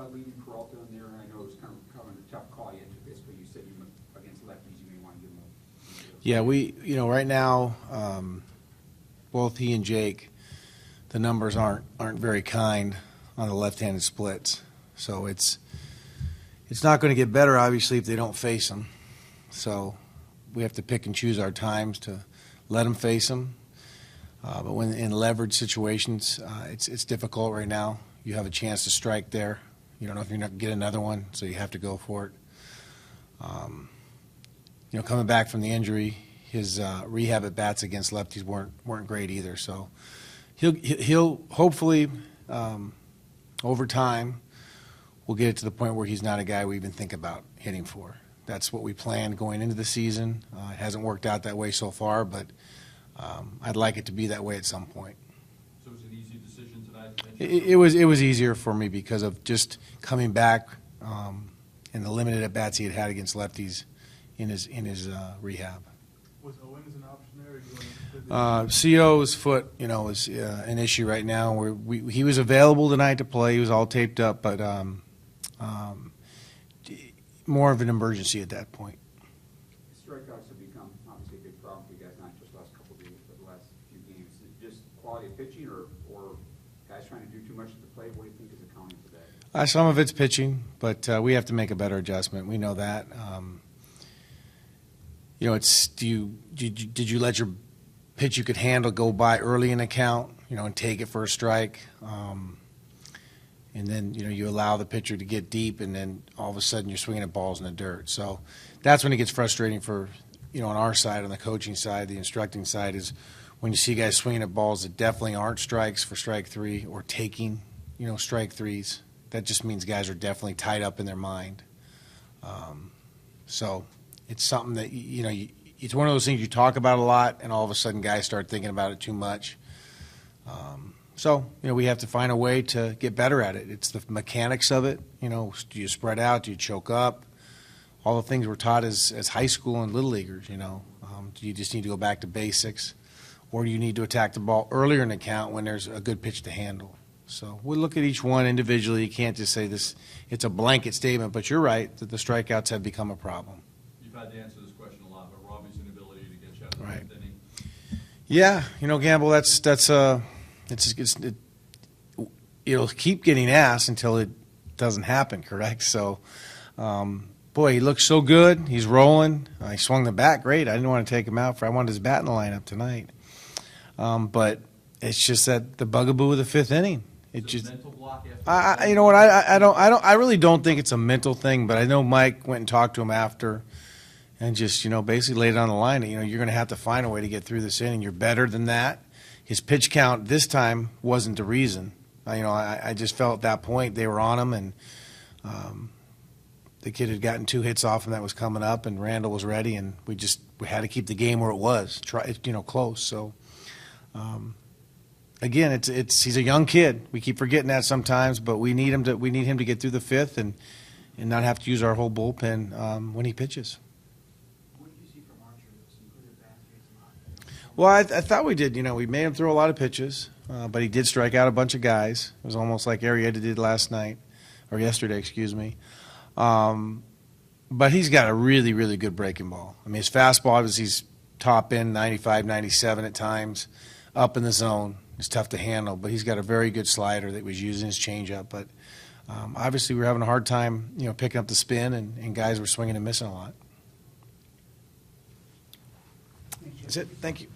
about leaving Peralta in there? I know it was kind of a tough call you into this, but you said against lefties you may want to give him a. Yeah, right now, both he and Jake, the numbers aren't very kind on the left-handed splits. So it's not going to get better, obviously, if they don't face him. So we have to pick and choose our times to let him face him. But when in leverage situations, it's difficult right now. You have a chance to strike there. You don't know if you're not going to get another one, so you have to go for it. Coming back from the injury, his rehab at bats against lefties weren't great either. So he'll hopefully over time we'll get it to the point where he's not a guy we even think about hitting for. That's what we planned going into the season. It hasn't worked out that way so far, but I'd like it to be that way at some point. So it's an easy decision tonight? It was easier for me because of just coming back and the limited at bats he had against lefties in his rehab. Was Owens an option there? CO's foot, is an issue right now. He was available tonight to play. He was all taped up, but more of an emergency at that point. Strikeouts have become obviously a big problem for you guys, not just the last couple of games, but the last few games. Is it just quality of pitching or guys trying to do too much at the plate? What do you think is accounting for that? Some of it's pitching, but we have to make a better adjustment. We know that. Did you let your pitch you could handle go by early in the count, and take it for a strike? And then, you allow the pitcher to get deep, and then all of a sudden you're swinging at balls in the dirt. So that's when it gets frustrating for, on our side, on the coaching side, the instructing side, is when you see guys swinging at balls that definitely aren't strikes for strike three or taking, strike threes. That just means guys are definitely tied up in their mind. So it's something that, it's one of those things you talk about a lot, and all of a sudden guys start thinking about it too much. So, we have to find a way to get better at it. It's the mechanics of it. Do you spread out? Do you choke up? All the things we're taught as high school and little leaguers, Do you just need to go back to basics? Or do you need to attack the ball earlier in the count when there's a good pitch to handle? So we'll look at each one individually. You can't just say this, it's a blanket statement, but you're right that the strikeouts have become a problem. You've had to answer this question a lot, but Robbie's inability to get you out of the Right. fifth inning. Yeah, Gamble, it'll keep getting asked until it doesn't happen, correct? So, boy, he looks so good. He's rolling. He swung the bat great. I didn't want to take him out I wanted his bat in the lineup tonight. But it's just that the bugaboo of the fifth inning. It just mental block after I really don't think it's a mental thing, but I know Mike went and talked to him after and just, basically laid it on the line. You're going to have to find a way to get through this inning. You're better than that. His pitch count this time wasn't the reason. I just felt at that point they were on him, and the kid had gotten 2 hits off him that was coming up, and Randall was ready, and we had to keep the game where it was, close. So, again, he's a young kid. We keep forgetting that sometimes, but we need him to get through the fifth and not have to use our whole bullpen when he pitches. Well, I thought we did. We made him throw a lot of pitches, but he did strike out a bunch of guys. It was almost like ARI did yesterday, excuse me. But he's got a really, really good breaking ball. I mean, his fastball, obviously, he's top end, 95, 97 at times, up in the zone. It's tough to handle, but he's got a very good slider that was using his changeup. But obviously, we're having a hard time, picking up the spin, and guys were swinging and missing a lot. That's it. Thank you.